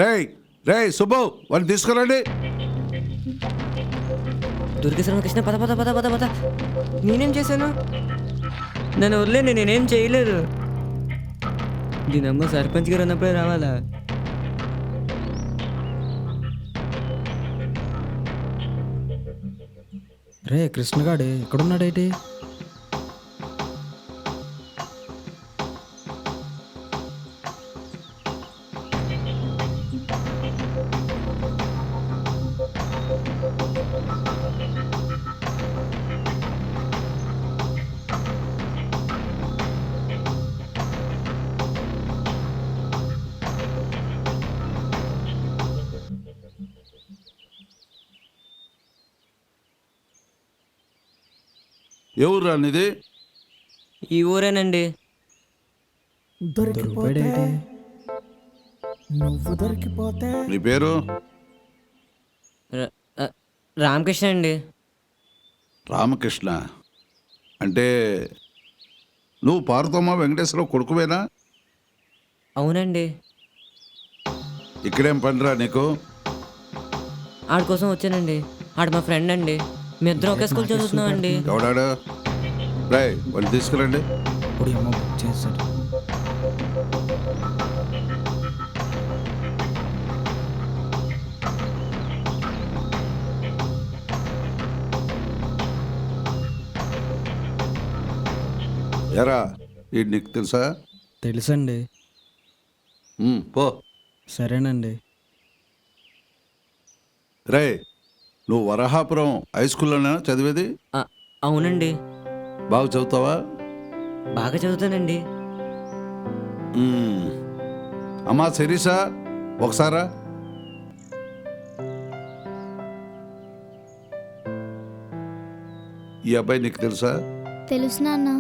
రేయ్ రేయ్ సుబ్బు వాడిని తీసుకురండి. దుర్గేశ్వర కృష్ణ పద పద పద పద పద. నేనేం చేశాను? నన్ను వదిలేండి, నేనేం చేయలేదు. దీనమ్మ సర్పంచ్ గారు ఉన్నప్పుడే రావాలా? రే కృష్ణగాడే ఎక్కడున్నాడేటి? ఎవరు రానిది? ఈ ఊరేనండి. దొరికిపోతే నువ్వు దొరికిపోతే నీ పేరు? రామకృష్ణ అండి. రామకృష్ణ అంటే నువ్వు పార్వతమ్మ వెంకటేశ్వరరావు కొడుకువేనా? అవునండి. ఇక్కడేం పనిరా నీకు? ఆడి కోసం వచ్చానండి. ఆడు మా ఫ్రెండ్ అండి. మీ ఇద్దరం ఒకే స్కూల్ చదువుతున్నాం అండి. ఎవడాడు? రాయ్ వాళ్ళు తీసుకురండి. ఇప్పుడు అమ్మ బుక్ చేశాడు. ఎరా ఈ నీకు తెలుసా? తెలుసండి. పో. సరేనండి. రేయ్ నువ్వు వరహాపురం హై స్కూల్లోనా చదివేది? అవునండి. బాగా చదువుతావా? బాగా చదువుతానండి. అమ్మా శిరీషా ఒకసారా? ఈ అబ్బాయి నీకు తెలుసా? తెలుసు నాన్న.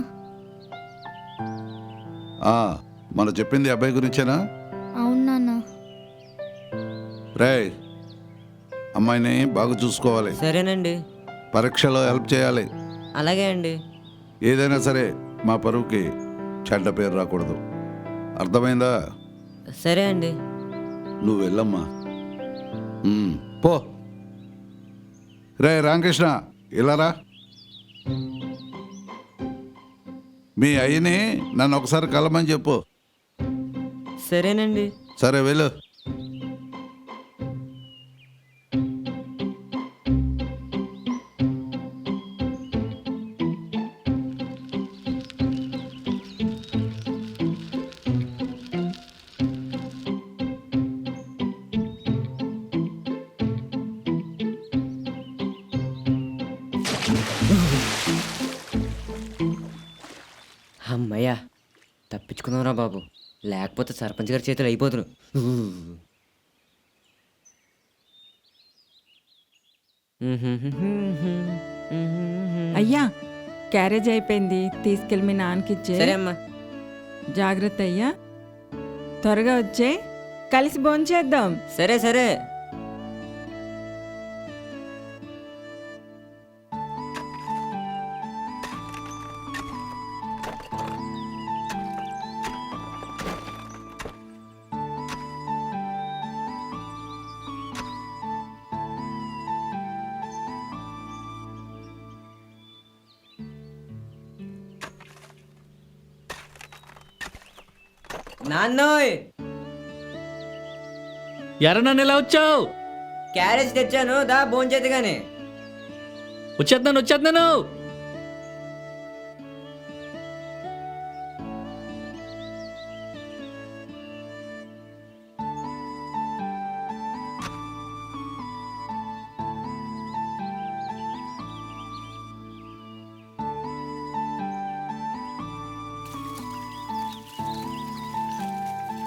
మనం చెప్పింది ఈ అబ్బాయి గురించేనా? అవును నాన్న. రేయ్ అమ్మాయిని బాగా చూసుకోవాలి. సరేనండి. పరీక్షలో హెల్ప్ చేయాలి. అలాగే అండి. ఏదైనా సరే మా పరువుకి చెడ్డ పేరు రాకూడదు, అర్థమైందా? సరే అండి. నువ్వు వెళ్ళమ్మా. పో. రే రామకృష్ణ ఇలారా. మీ అయ్యని నన్ను ఒకసారి కలమని చెప్పు. సరేనండి. సరే వెళ్ళు. అమ్మయ్యా, తప్పించుకున్నారా బాబు. లేకపోతే సర్పంచ్ గారి చేతులు అయిపోతును. అయ్యా క్యారేజ్ అయిపోయింది, తీసుకెళ్ళి మీ నాన్నకిచ్చే. సరే అమ్మా. జాగ్రత్త అయ్యా, త్వరగా వచ్చే, కలిసి భోంచేద్దాం. సరే సరే. నాన్నోయ్, ఎర్ర నన్ను ఎలా వచ్చావు? క్యారేజ్ తెచ్చాను, దా భోంచేది గాని. వచ్చేస్తున్నాను.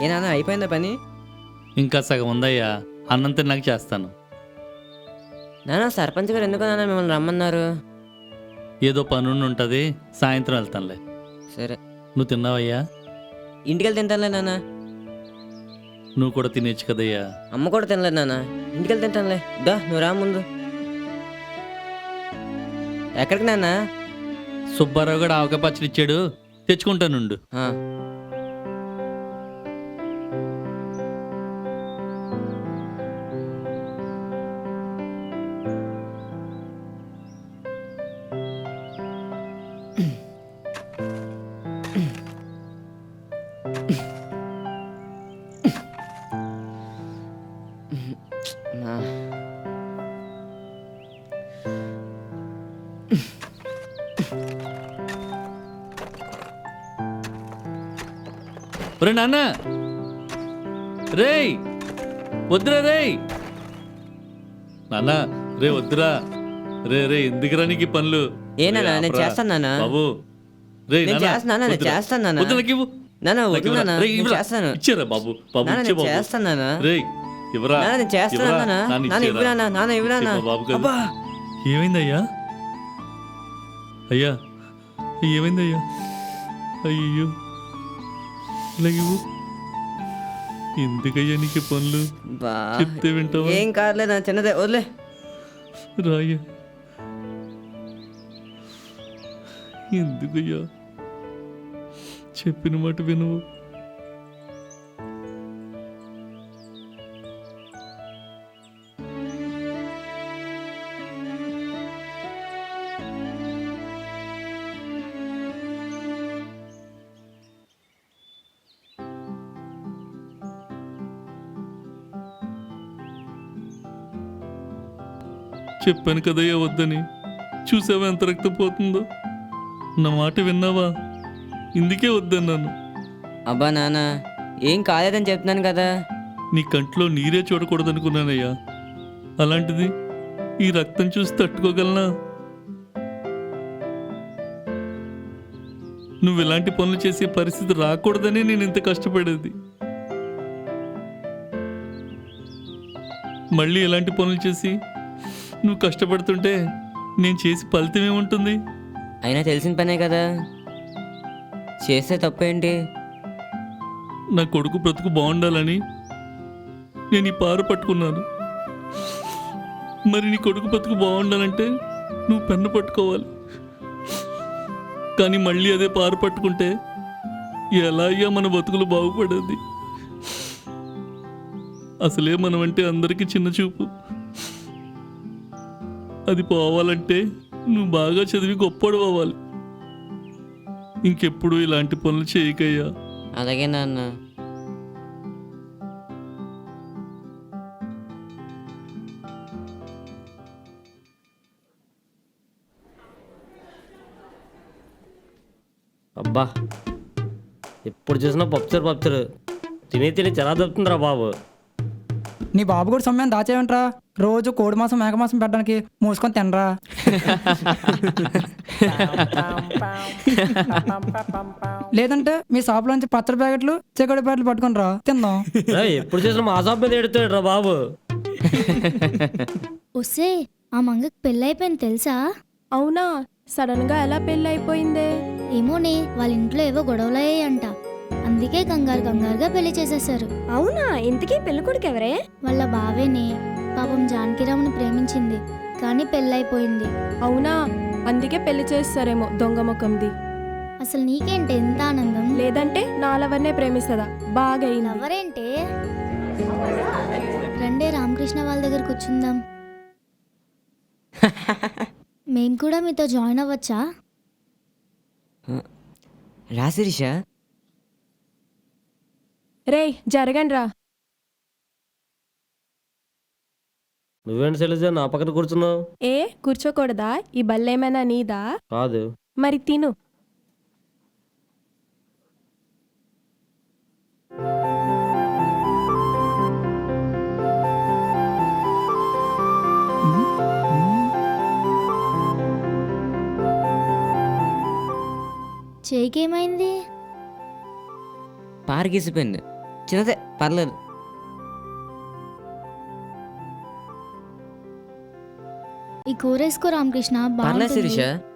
ఏ నాన్న, అయిపోయిందా పని? ఇంకా సగం ఉందయ్యా, అన్నం తిన్నాక చేస్తాను. నాన్న సర్పంచ్ గారు ఎందుకు నాన్న మిమ్మల్ని రమ్మన్నారు? ఏదో పని ఉంటుంది, సాయంత్రం వెళ్తానులే. సరే. నువ్వు తిన్నావయ్యా? ఇంటికెళ్ళి తింటానులే నాన్న. నువ్వు కూడా తినేచ్చు కదయ్యా. అమ్మ కూడా తినలేదు నాన్న, ఇంటికెళ్ళి తింటానులే. దా నువ్వు రా ముందు. ఎక్కడికి నాన్న? సుబ్బారావు కూడా ఆవకాయ పచ్చడి ఇచ్చాడు, తెచ్చుకుంటానుండు. ఒరే నాన్న రేయ్ వద్దురా రేయ్ నాన్న రే వద్దురా రే రే ఎందుకురా నీకు ఈ పనులు ఏ నాన్న, రే, నేను ఆపరా. చేస్తాను నాన్న. బాబు రే నేను నాన్న, చేస్తాను నాన్న, నేను వద్దురా. చేస్తాను నాన్న. వద్దు, నాకు ఇవ్వు. నాన్న, నాకు వద్దు ఇవ్వరా. నాన్న, రేయ్, నేను ఇవ్వరా. చేస్తాను. ఇచ్చేరా బాబు బాబు నాన్న, ఇచ్చే నేను బాబు చేస్తాను నాన్న. రేయ్ ఇవ్వరా నాన్న, నేను చేస్తాను ఇవ్వరా. నాన్న. నాన్న నాన్న, ఇచ్చేరా. ఇవ్వు నాన్న, నాన్న, ఇవ్వు నాన్న. ఇవ్వు బాబు కదా. అబ్బా. ఏమైందయ్యా అయ్యా ఏమైందయ్యా అయ్యో ఇలాగ ఇవ్వు ఎందుకయ్యా నీకు ఈ పనులు బా. చెప్తే వింటావా ఏం కాదులే నా చిన్నదే, వదిలే. రాయ్యా ఎందుకయ్యా చెప్పిన మాట వినవు చెప్పాను కదయ్యా వద్దని చూసావా ఎంత రక్తం పోతుందో నా మాట విన్నావా ఇందుకే వద్దన్నాను అబ్బా నాన్న, ఏం కాలేదని చెప్తున్నాను కదా. నీ కంట్లో నీరే చూడకూడదనుకున్నానయ్యా అలాంటిది ఈ రక్తం చూసి తట్టుకోగలనా నువ్వు ఇలాంటి పనులు చేసే పరిస్థితి రాకూడదని నేను ఇంత కష్టపడేది మళ్ళీ ఇలాంటి పనులు చేసి నువ్వు కష్టపడుతుంటే నేను చేసి ఫలితం ఏముంటుంది అయినా తెలిసిన పనే కదా, చేస్తే తప్పేంటి? నా కొడుకు బ్రతుకు బాగుండాలని నేను ఈ పార పట్టుకున్నాను మరి నీ కొడుకు బ్రతుకు బాగుండాలంటే నువ్వు పెన్ను పట్టుకోవాలి కానీ మళ్ళీ అదే పార పట్టుకుంటే ఎలా అయ్యా మన బతుకులు బాగుపడేది అసలే మనం అంటే అందరికీ చిన్న చూపు అది పోవాలంటే నువ్వు బాగా చదివి గొప్పడు అవ్వాలి ఇంకెప్పుడు ఇలాంటి పనులు చేయకయ్యా అలాగే నాన్న. అబ్బా ఎప్పుడు చూసినా పప్పుచారు తిని తిని చాలా దొరుకుతుందిరా బాబు నీ బాబు కూడా సమయం దాచేయంట్రా, రోజు కోడి మాసం మేక మాసం పెట్టడానికి మూసుకొని తినరా. లేదంటే మీ షాప్లోంచి పచ్చడి ప్యాకెట్లు చెకోడి ప్యాకెట్లు పట్టుకొని రా, తిందాం. రేయ్, ఎప్పుడు చూసినా మా షాప్ మీద ఎడుతాడు రా బాబు వస్తే ఆ మంగకి పెళ్ళైపోయింది తెలుసా? అవునా, సడన్ గా ఎలా పెళ్ళి అయిపోయిందే? ఏమోనే, వాళ్ళ ఇంట్లో ఏవో గొడవలయ్యాయంట, అందుకే కంగారుగా పెళ్లి చేసేశారు. అవునా, ఇంతకీ పెళ్లి కొడుకు ఎవరే? వాళ్ళ బావేనే. పాపం జానకిరాముని ప్రేమించింది కానీ పెళ్ళైపోయింది. అవునా, అందుకే పెళ్లి చేస్తారేమో దొంగ ముఖంది. అసలు నీకేంటి ఎంత ఆనందం? లేదంటే నాలవన్నే ప్రేమిస్తుందా? బాగా అయింది. ఎవరేంటే? రండే రామకృష్ణ వాళ్ళ దగ్గర కూర్చుందాం. మేం కూడా మీతో జాయిన్ అవ్వచ్చా? రా శిరీష. రేయ్ జరగండి రా. నువ్వేంటి శైలజ నా పక్కన కూర్చున్నావు ఏ కూర్చోకూడదా? ఈ బల్లేమైనా నీదా? కాదు మరి తిను. చేయికేమైంది? పారగీసిపోయింది, చిన్నదే, పర్లేదు. ఈ కూర వేసుకో రామకృష్ణ, పర్లేదు శిరీష. బాగుంటుంది.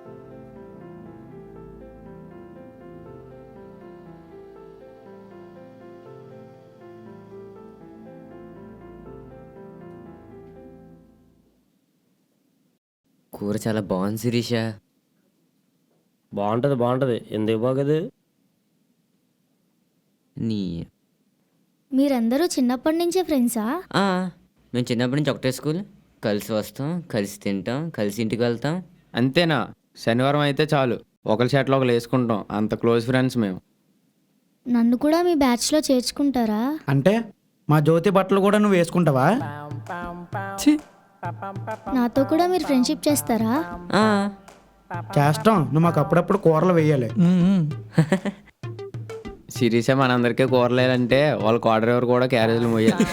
కూర చాలా బాగుంది శిరీష. బాగుంటది ఎందుకు బాగదు నీ మీరందరూ చిన్నప్పటి నుంచే ఫ్రెండ్సా? ఆ, మేము చిన్నప్పటి నుంచి ఒకటే స్కూల్, కలిసి వస్తాం, కలిసి తింటాం, కలిసి ఇంటికి వెళ్తాం. అంతేనా? శనివారం అయితే చాలు ఒకరి షర్ట్లో ఒకరు వేసుకుంటాం, అంత క్లోజ్ ఫ్రెండ్స్ మేము. నన్ను కూడా మీ బ్యాచ్లో చేర్చుకుంటారా? అంటే మా జ్యోతి బట్టలు కూడా నువ్వు వేసుకుంటావా? ఛీ, నాతో కూడా మీరు ఫ్రెండ్షిప్ చేస్తారా? ఆ, చేస్తాం, నువ్వు మాకు అప్పుడప్పుడు కూరలు వేయాలి. సిరీసే మనందరికీ కూరలేదంటే వాళ్ళ క్వార్టర్ ఎవరు కూడా క్యారేజీలు మోయాలి.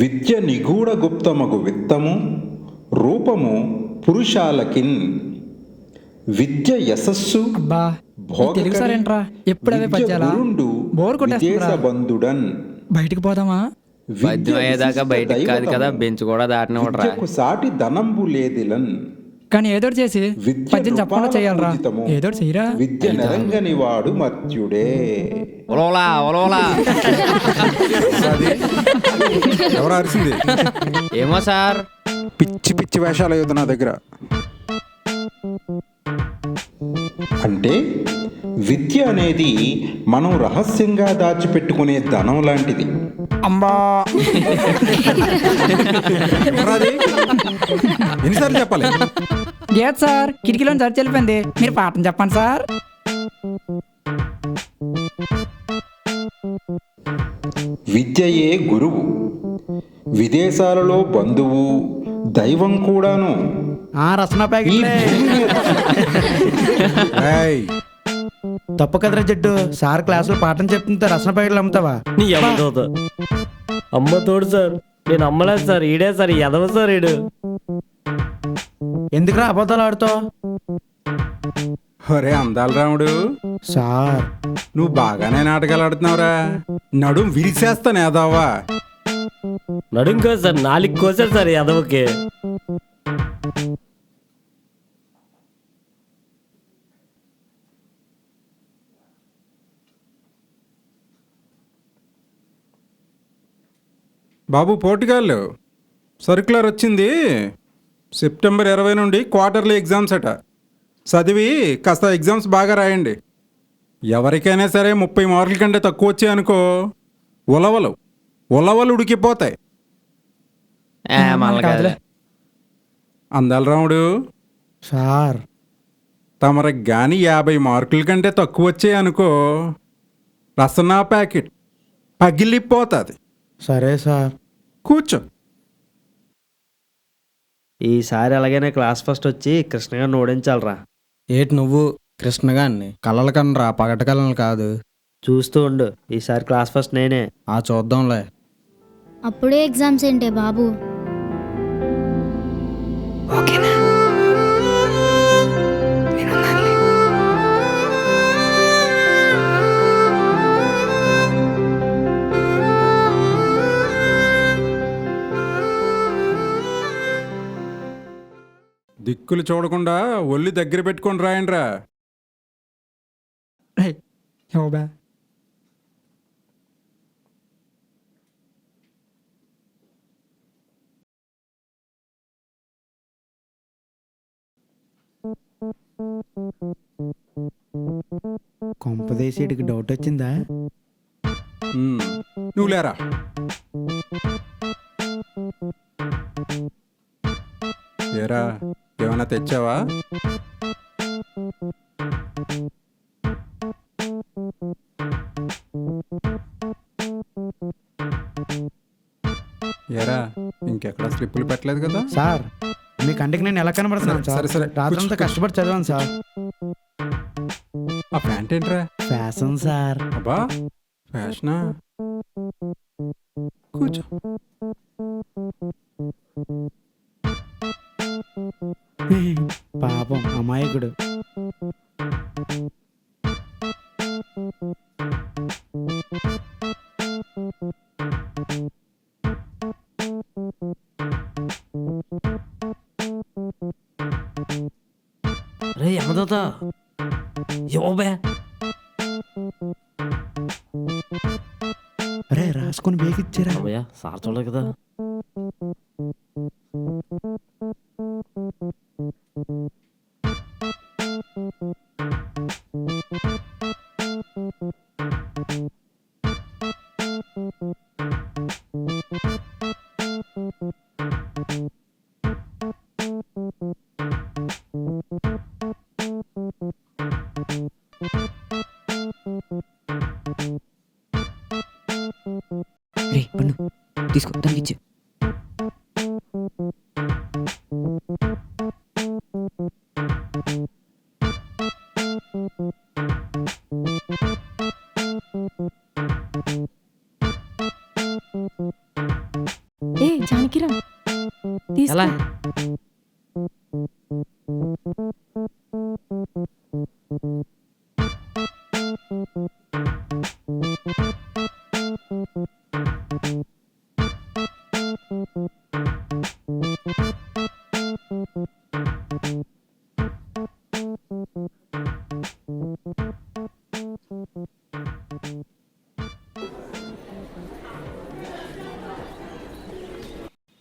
విద్య నిగూఢ గుప్తమగు విత్తము రూపము పురుషాలకిన్. విద్య యశస్సు అబ్బా ఈ తెలుగు సార్ ఏంట్రా ఎప్పుడు అవే పద్యాలా? బోర్ కొట్టేస్తుందిరా. బంధుడన్. బయటికి పోదామా? పద్యం అయ్యేదాకా బయటికి కాదు కదా, బెంచ్ కూడా దాటినవడరా. విద్యకు సాటి ధనంబు లేదిలన్. కానీ ఏదోటి చేసి పద్యం చెప్పకుండా చేయాలరా. ఏదోటి చెయ్యరా. విద్య నెరంగని వాడు మర్త్యుడే. ఒలవలా ఒలవలా. ఎవరు అరిసింది? ఏమో సార్, పిచ్చి పిచ్చి వేషాలు అయ్యొద్దు నా దగ్గర. అంటే విద్య అనేది మనం రహస్యంగా దాచిపెట్టుకునే ధనం లాంటిది. అమ్మా ఎవరాది? ఎన్నిసార్లు చెప్పాలి? గేట్ సార్ కిటికీలో చర్చ వెళ్ళిపోయింది, మీరు పాఠం చెప్పండి సార్. విద్యయే గురువు, విదేశాలలో బంధువు, దైవం కూడాను. రసన ఈ ప్యాకెట్లే. భూమి మీద ఏయ్, తప్పు కదరా జడ్డు. సార్ క్లాసులో పాఠం చెప్తుంటే రసన ప్యాకెట్లు అమ్ముతావా? నీ అమ్మతోత అమ్మ తోడు సార్, నేను అమ్మలేదు సార్, ఈడే సార్, ఎదవ సార్ ఈడు. ఎందుకురా అబద్ధాలు ఆడుతావు? ఒరే అందాల రాముడు, సార్ నువ్వు బాగానే నాటకాలు ఆడుతున్నావురా. నడుం విరిసేస్తాను ఏదావా. నడుం కాదు సార్, నాలుగు కోసారు సార్ ఎదవకి. బాబు పోర్టుగాల్ సర్క్యులర్ వచ్చింది. సెప్టెంబర్ 20 నుండి క్వార్టర్లీ ఎగ్జామ్స్ అట. చదివి కాస్త ఎగ్జామ్స్ బాగా రాయండి. ఎవరికైనా సరే 30 మార్కుల కంటే తక్కువ వచ్చాయి అనుకో, ఉలవలు ఉడికిపోతాయి. మళ్ళీ కాదులే. అందాల రాముడు, సార్ తమరికి కానీ 50 మార్కుల కంటే తక్కువ వచ్చాయి అనుకో, రసనా ప్యాకెట్ పగిలిపోతుంది. సరే సార్. కూర్చో. ఈసారి అలాగైనా క్లాస్ ఫస్ట్ వచ్చి కృష్ణ గారిని ఓడించాలరా. ఏటి నువ్వు కృష్ణగాన్ని కలల కనరా, పగట కళలు కాదు. చూస్తూ ఉండు, ఈసారి క్లాస్ ఫస్ట్ నేనే. చూద్దాంలే. అప్పుడే ఎగ్జామ్స్ ఏంటే బాబు? దిక్కులు చూడకుండా ఒళ్ళు దగ్గర పెట్టుకొని రాయండిరా. బా కొంపదేశీడికి డౌట్ వచ్చిందా? నువ్వు లేరా. ఏరా ఏమైనా తెచ్చావా? ఏరా ఇంకెక్కడ స్లిప్పులు పెట్టలేదు కదా? సార్ మీ కంటికి నేను ఎలా కనబడుతున్నాను సార్? సరే, సరే. రాత్రంతా కష్టపడి చదివాను సార్. ఆ ప్యాంట్ ఏంట్రా? Fashion sir. అబ్బా ఫ్యాషనా? కూర్చో. పాపం అమాయకుడు. రే యమదోత యోబే, అరే రాసుకొని బేగిచ్చారా? అమ్మయ్యా సార్ చూడలేదు కదా. తీసుకో దానికి ఇచ్చే. ఏ జానకిరా తీసుకో. ఎలా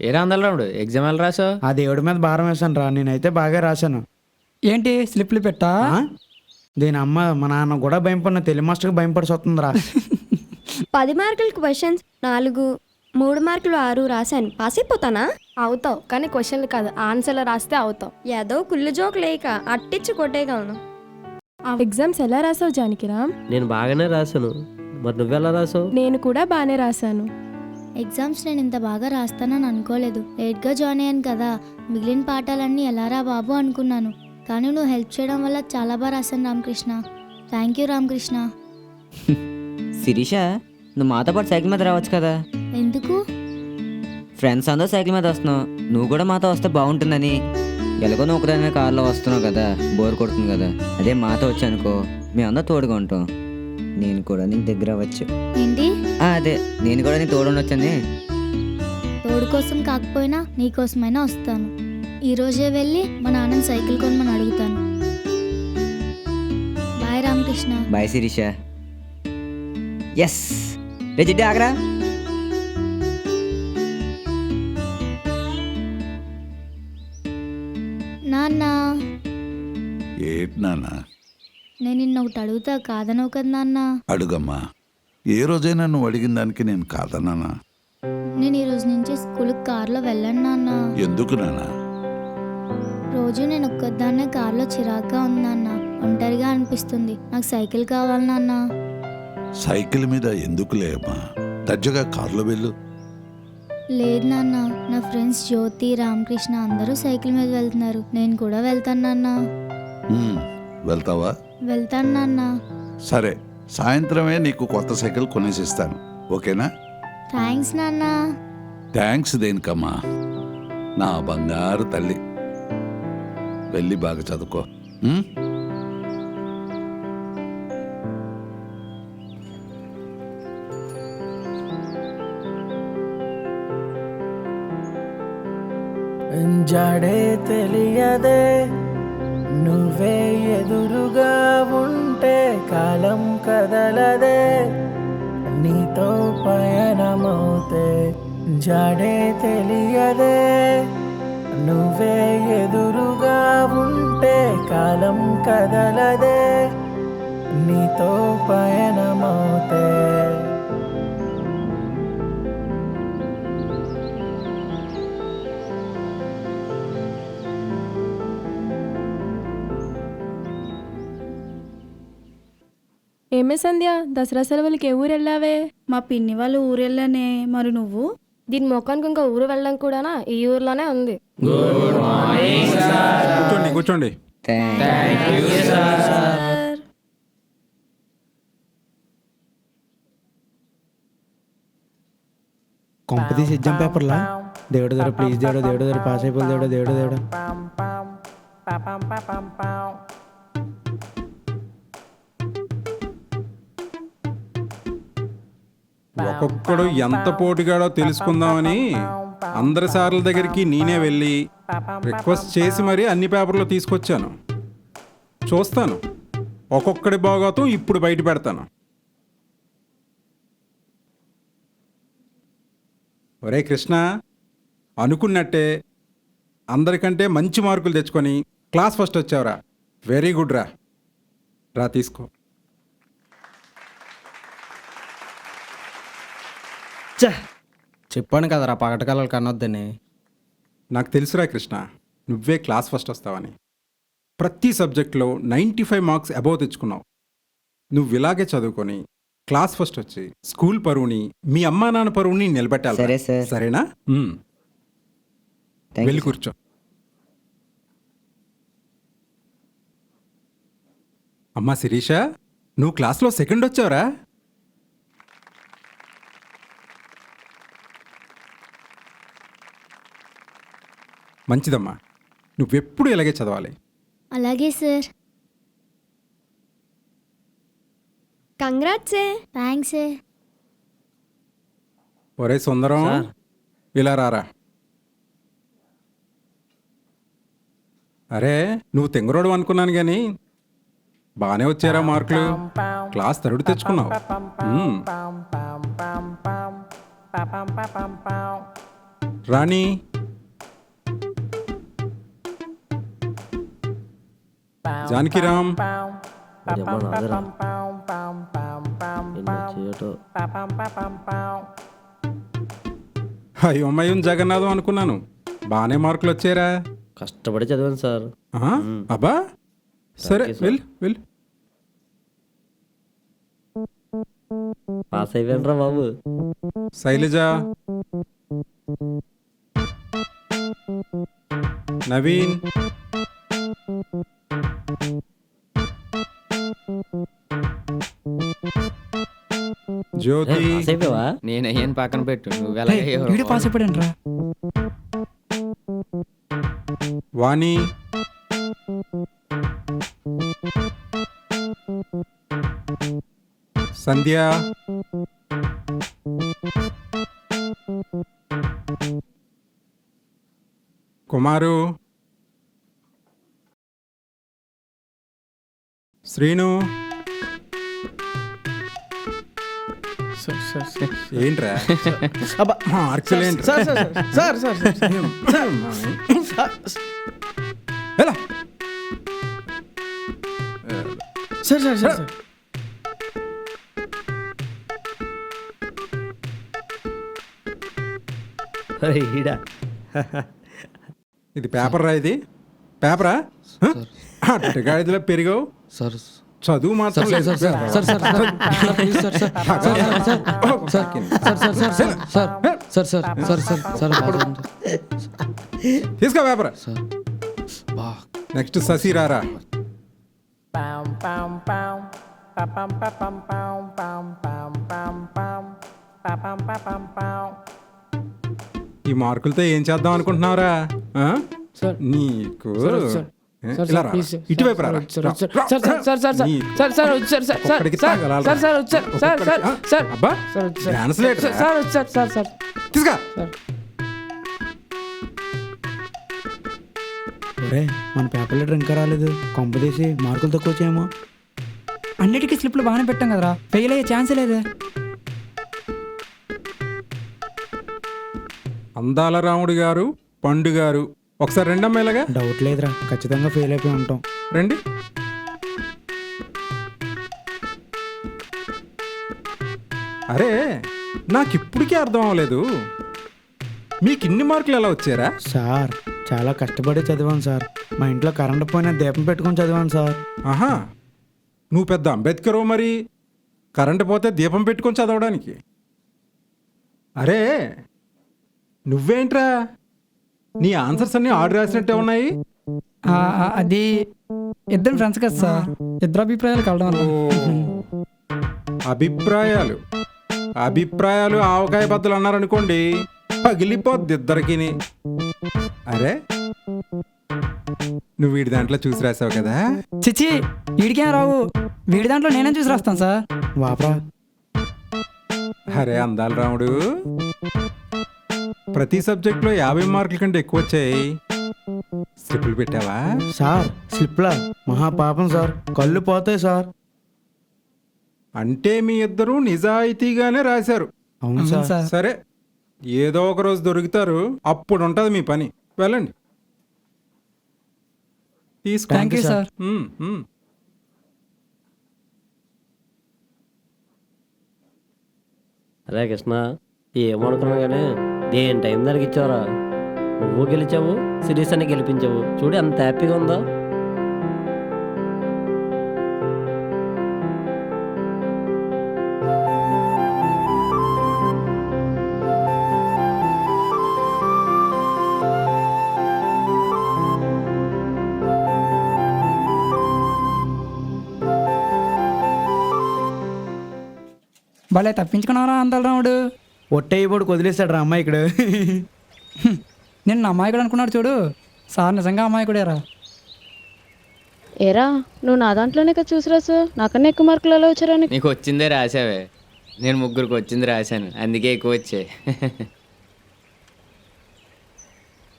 ఏరా అందరాముడు ఎగ్జామ్ ఎలా రాసావు? ఆ దేవుడి మీద భారం వేసాను రా, నేనైతే బాగా రాశాను. ఏంటి స్లిప్లు పెట్టా? ఆ? దీని అమ్మ మా నాన్న కూడా భయపడిన తెలుగు మాస్టర్కి భయపడి వస్తుందిరా. 10 మార్కులు క్వశ్చన్స్ 4, 3 మార్కులు 6 రాశాను. పాస్ అయిపోతానా? అవుతావు, కానీ క్వశ్చన్లు కాదు ఆన్సర్లు రాస్తే అవుతావు. ఏదో కుళ్ళు జోక్ లేక అట్టించి కొట్టేయగలను. ఆ ఎగ్జామ్స్ ఎలా రాసావు జానకిరామ్? నేను బాగానే రాశాను. మరి నువ్వెలా రాసావు? నేను కూడా బాగానే రాశాను. ఎగ్జామ్స్ నేను ఇంత బాగా రాస్తానని అనుకోలేదు. లేట్గా జాయిన్ అయ్యాను కదా, మిగిలిన పాఠాలన్నీ ఎలారా బాబు అనుకున్నాను. కానీ నువ్వు హెల్ప్ చేయడం వల్ల చాలా బాగా రాశాను రామకృష్ణ. Thank you Ramakrishna. శిరీష, నువ్వు మాతో పాటు సైకిల్ మీద రావచ్చు కదా. ఎందుకు? ఫ్రెండ్స్ అందరూ సైకిల్ మీద వస్తున్నావు, నువ్వు కూడా మాతో వస్తే బాగుంటుందని. ఎలాగో నువ్వు ఒకదాని కార్లో వస్తున్నావు కదా, బోర్ కొడుతుంది కదా. అదే మాతో వచ్చానుకో, మేమందరూ తోడుగా ఉంటాం. నేను కూడా నీకు దగ్గర అవ్వచ్చు. ఏంటి? అదే నేను కూడా నీకు తోడు ఉండొచ్చని. తోడు కోసం కాకపోయినా నీ కోసమైనా వస్తాను. ఈ రోజే వెళ్ళి మా నాన్నని సైకిల్ కొనమని అడుగుతాను. బాయ్ రామకృష్ణ. బాయ్ శిరీష. ఎస్ రే జిడ్డు ఆగరా. నాన్న, ఏంటి నాన్న? నేను నిన్న ఒకటి అడుగుతా, కాదనవు కదా నాన్న? అడుగమ్మా. ఏ రోజైనా నువ్వు అడిగిన దానికి నేను కాదన్నానా? నేను ఈ రోజు నుంచి స్కూల్కి కార్లో వెళ్ళను నాన్న. ఎందుకు నాన్న? రోజు నేను ఒక్కదాన్నే కార్లో చిరాగ్గా ఉంది నాన్న. ఒంటరిగా అనిపిస్తుంది. నాకు సైకిల్ కావాలి నాన్న. సైకిల్ మీద ఎందుకులే అమ్మా, దర్జగా కారులో వెళ్ళు. లేదు నాన్న, నా ఫ్రెండ్స్ జ్యోతి, రామకృష్ణ అందరూ సైకిల్ మీద వెళ్తున్నారు. నేను కూడా వెళ్తాను నాన్న. వెళ్తావా? వెళ్తాను నాన్న. సరే, సాయంత్రమే నీకు కొత్త సైకిల్ కొనేసిస్తాను, ఓకేనా? థ్యాంక్స్ నాన్న. థ్యాంక్స్ దేనికమ్మా, నా బంగారు తల్లి. వెళ్ళి బాగా చదువుకో. జాడే తెలియదే నువ్వే ఎదురుగా ఉంటే, కాలం కదలదే నీతో పయనమవుతే. జాడే తెలియదే నువ్వే ఎదురుగా ఉంటే, కాలం కదలదే నీతో పయనమవుతే. ఏమే సంధ్య, దసరా సెలవులకి ఏ ఊరు వెళ్ళావే? మా పిన్ని వాళ్ళు ఊరు వెళ్ళానే. మరి నువ్వు? దీని మొఖానికి ఇంకా ఊరు వెళ్ళడం కూడానా? ఈ ఊర్లోనే ఉంది. కూర్చోండి కూర్చోండి. కొంపతీసి ఎగ్జామ్ పేపర్లా? దేవుడు దగ్గర ప్లీజ్, దేవుడు దేవుడు దగ్గర పాస్ అయిపోయి, దేవుడు దేవుడు దేవుడు. ఒక్కొక్కడు ఎంత పోటీగాడో తెలుసుకుందామని అందరి సార్ల దగ్గరికి నేనే వెళ్ళి రిక్వెస్ట్ చేసి మరీ అన్ని పేపర్లు తీసుకొచ్చాను. చూస్తాను, ఒక్కొక్కడి బాగోతం ఇప్పుడు బయట పెడతాను. ఒరే కృష్ణ, అనుకున్నట్టే అందరికంటే మంచి మార్కులు తెచ్చుకొని క్లాస్ ఫస్ట్ వచ్చావురా. వెరీ గుడ్ రా. రా తీసుకో. చెప్పాను కదరా పగటకలలు కనొద్దని. నాకు తెలుసురా కృష్ణ, నువ్వే క్లాస్ ఫస్ట్ వస్తావని. ప్రతి సబ్జెక్ట్లో 95 మార్క్స్ అబోవ్ తెచ్చుకున్నావు. నువ్వు ఇలాగే చదువుకొని క్లాస్ ఫస్ట్ వచ్చి స్కూల్ పరువుని మీ అమ్మా నాన్న పరువుని నిలబెట్టాలి. సరే, సార్. సరేనా? థ్యాంక్ వెళ్ళి యూ. కూర్చో. అమ్మా శిరీష, నువ్వు క్లాస్లో సెకండ్ వచ్చావురా. మంచిదమ్మా, నువ్వెప్పుడు ఇలాగే చదవాలి. అలాగే సార్. కంగ్రాట్సే. థ్యాంక్స్. ఒరే సుందరం, సార్. ఇలా రారా. అరే, నువ్వు తెంగరోడు అనుకున్నాను కానీ బాగానే వచ్చారా మార్కులు. క్లాస్ తరుడు తెచ్చుకున్నావు. రాణి, జానకిరామ్, అదేమ్మా నాదిరా. ఎన్ని చేయటో. అయ్యమ్మయ్యం జగన్నాథం అనుకున్నాను. బాగానే మార్కులు వచ్చారా. కష్టపడి చదివాను సార్. అబ్బా, సరే you, sir. వెళ్ళు వెళ్ళు. పాస్ అయిపోయాను బాబు. శైలజ, నవీన్, జ్యోతి, పాస్ అయిపోయావా? నేను అయ్యాను పక్కన పెట్టు, నువ్వు వీడియో ఎలాగ పాస్ అయిపోయాడు రా. వాణి, సంధ్య, కుమారు, శ్రీను. ఏంట్రా మార్కులు ఏంట్రా? ఎలా? అరే ఈడా. ఇది పేపర్ రా, ఇది పేపరా? అట్టగాడిలో పెరిగావు. సార్ చదువు మాత్రం లేదు. తీసుకో పేపర్. నెక్స్ట్ శశి రారా. ఈ మార్కులతో ఏం చేద్దాం అనుకుంటున్నావురా? నీకు ఇలా రా. ఇటువైపు రారా. అబ్బా, ట్రాన్స్లేట్ రా. తీసుకో. ఒరే, మన పేపర్లో డ్రింక్ రాలేదు. కొంపదీసి మార్కులు తక్కువ వచ్చాయేమో. అన్నిటికీ స్లిప్లు బాగానే పెట్టాం కదరా, ఫెయిల్ అయ్యే ఛాన్సే లేదే. అందాల రాముడు గారు, పండు గారు, ఒకసారి రెండమ్మేలాగా. డౌట్ లేదురా, ఖచ్చితంగా ఫెయిల్ అయిపోయి ఉంటాం. రండి. అరే, నాకు ఇప్పటికీ అర్థం అవ్వలేదు, మీకు ఇన్ని మార్కులు ఎలా వచ్చారా? సార్, చాలా కష్టపడి చదివాను సార్. మా ఇంట్లో కరెంట్ పోయినా దీపం పెట్టుకొని చదివాను సార్. ఆహా, నువ్వు పెద్ద అంబేద్కరు మరి. కరెంటు పోతే దీపం పెట్టుకొని చదవడానికి. అరే, నువ్వేంట్రా నీ ఆన్సర్స్ అన్ని ఆర్డర్ రాసినట్టే ఉన్నాయి. అది ఇద్దరు ఫ్రెండ్స్ కదా సార్, ఇద్దరు అభిప్రాయాలు కలడం వల్ల. అభిప్రాయాలు అభిప్రాయాలు ఆవకాయ బద్దలు అన్నారనుకోండి, పగిలిపోద్ది ఇద్దరికిని. అరే, నువ్వు వీడి దాంట్లో చూసి రాసావు కదా. చిచి, వీడికేం రావు, వీడి దాంట్లో నేనేం చూసి రాస్తాను సార్. వాపరా. అరే అందాల రాముడు, ప్రతి సబ్జెక్ట్లో 50 మార్కుల కంటే ఎక్కువ వచ్చాయి. స్లిప్పులు పెట్టావా? సార్, స్లిప్లా మహాపాపం సార్, కళ్ళు పోతాయి సార్. అంటే మీ ఇద్దరు నిజాయితీగానే రాశారు. అవును సార్. సరే, ఏదో ఒక రోజు దొరుకుతారు, అప్పుడు ఉంటుంది మీ పని. వెళ్ళండి. తీసుకో. Thank you sir. అరే కృష్ణ, ఏమనుకున్నా కానీ దేని టైం దానికి ఇచ్చావరా. నువ్వు గెలిచావు, సిరీస్ అని గెలిపించావు. చూడు ఎంత హ్యాపీగా ఉందో. భలే తప్పించుకున్నారా అంతలు రాముడు. ఒట్టయ్యబోడు వదిలేశాడు రా అమ్మాయికుడు. నిన్న అమాయకుడు అనుకున్నాడు చూడు, సార్ నిజంగా అమాయకుడేరా. ఏరా నువ్వు నా దాంట్లోనే కదా చూసిరా సార్, నాకన్నా ఎక్కువ మార్కులు ఎలా వచ్చారా నీకు? నీకు వచ్చిందే రాసావే, నేను ముగ్గురికి వచ్చింది రాశాను, అందుకే ఎక్కువ వచ్చాయి.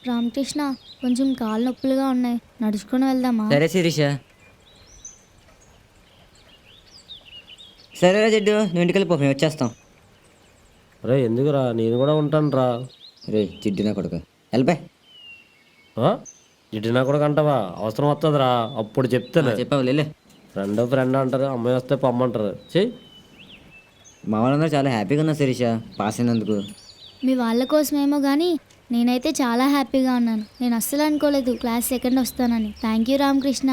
రామకృష్ణ కొంచెం కాళ్ళు నొప్పులుగా ఉన్నాయి, నడుచుకుని వెళ్దామా? సరే శిరీష. సరేరా జడ్డు, నువ్వు ఇంటికి వెళ్ళిపో, మేము వచ్చేస్తాం. రే ఎందుకురా, నేను కూడా ఉంటాను రా. రే జిడ్డు నా కొడుకు, వెళ్ళిపోయి. ఇటు నా కూడా కంటావా? అవసరం వస్తుందిరా, అప్పుడు చెప్తాను. చెప్పావు లేలే. ఫ్రెండ్ అంటారు, అమ్మాయి వస్తే పొమ్మంటారు. చెయ్యి. మా వాళ్ళందరూ చాలా హ్యాపీగా ఉన్నారు శిరీష పాస్ అయినందుకు. మీ వాళ్ళ కోసమేమో కానీ నేనైతే చాలా హ్యాపీగా ఉన్నాను. నేను అస్సలు అనుకోలేదు క్లాస్ సెకండ్ వస్తానని. Thank you Ramakrishna.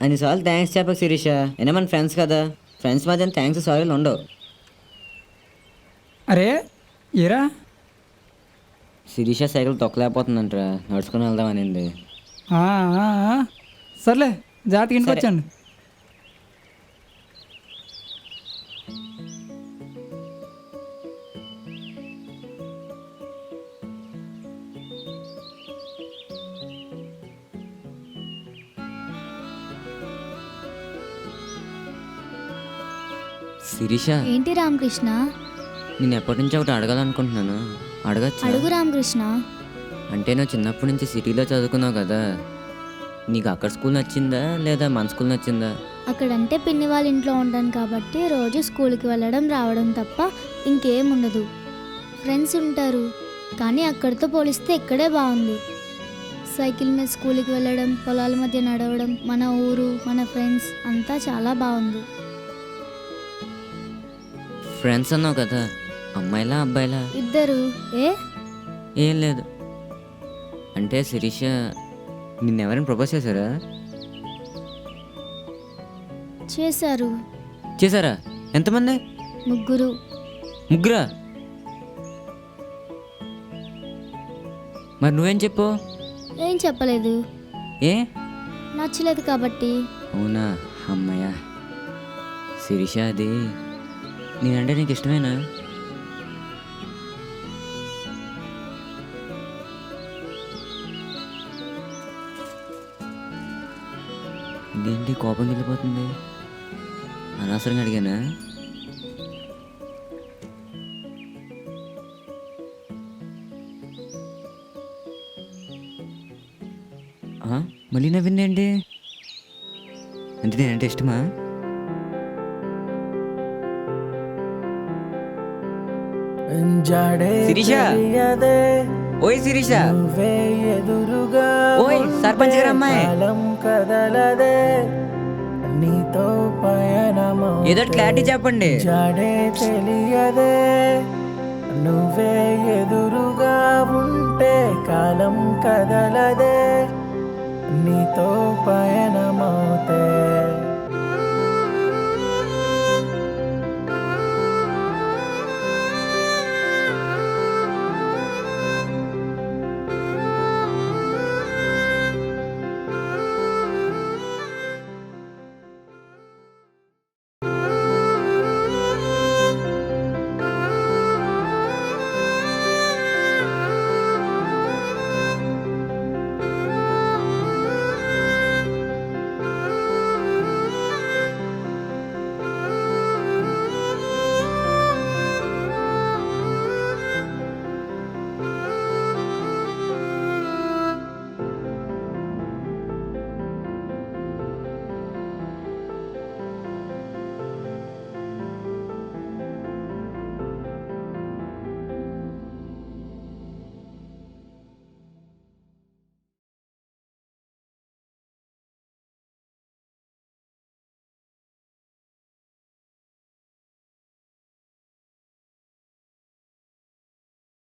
అన్నిసార్లు థ్యాంక్స్ చెప్పక శిరీష, అయినా మన ఫ్రెండ్స్ కదా, ఫ్రెండ్స్ మధ్య థ్యాంక్స్ సారీలు ఉండవు. అరే ఏరా, శిరీష సైకిల్ తొక్కలేకపోతుందంటరా, నడుచుకుని వెళ్దామనింది. సర్లే జాతికి ఇంటికి వచ్చాను. శిరీష, ఏంటి రామకృష్ణ? నేను ఎప్పటి నుంచి ఒకటి అడగాలనుకుంటున్నాను, అడగచ్చా? అడుగు రామకృష్ణ. అంటే నువ్వు చిన్నప్పటి నుంచి సిటీలో చదువుకున్నావు కదా, నీకు అక్కడ స్కూల్ నచ్చిందా లేదా మన స్కూల్ నచ్చిందా? అక్కడంటే పిన్ని వాళ్ళ ఇంట్లో ఉంటాను కాబట్టి రోజు స్కూల్కి వెళ్ళడం రావడం తప్ప ఇంకేం ఉండదు. ఫ్రెండ్స్ ఉంటారు, కానీ అక్కడితో పోలిస్తే ఇక్కడే బాగుంది. సైకిల్ మీద స్కూల్కి వెళ్ళడం, పొలాల మధ్య నడవడం, మన ఊరు, మన ఫ్రెండ్స్ అంతా చాలా బాగుంది. ఫ్రెండ్స్ అన్నావు కదా, అమ్మాయిలా అబ్బాయిలా? ఇద్దరు. ఏం లేదు. అంటే శిరీష, నిన్నెవరైనా ప్రపోజ్ చేశారా? చేశారు. చేశారా? ఎంతమంది? ముగ్గురు. ముగ్గురా? మరి నువ్వేం చెప్పు? ఏం చెప్పలేదు. ఏ? నచ్చలేదు కాబట్టి. అవునా? అమ్మయ్య. శిరీష, అది నేనంటే నీకు ఇష్టమేనా? ఇదేంటి కోపం వెళ్ళిపోతుంది? అనవసరంగా అడిగానా? మళ్ళీ నవ్విందేంటి? అంటే నేనంటే ఇష్టమా? శిరీష, ఓయ్ శిరీష, ఓయ్ సర్పంచ్ గారు అమ్మాయి, ఏదో క్లారిటీ చెప్పండి. నువ్వే ఎదురుగా ఉంటే కాలం కదలదే, నీతో పయనమవుతే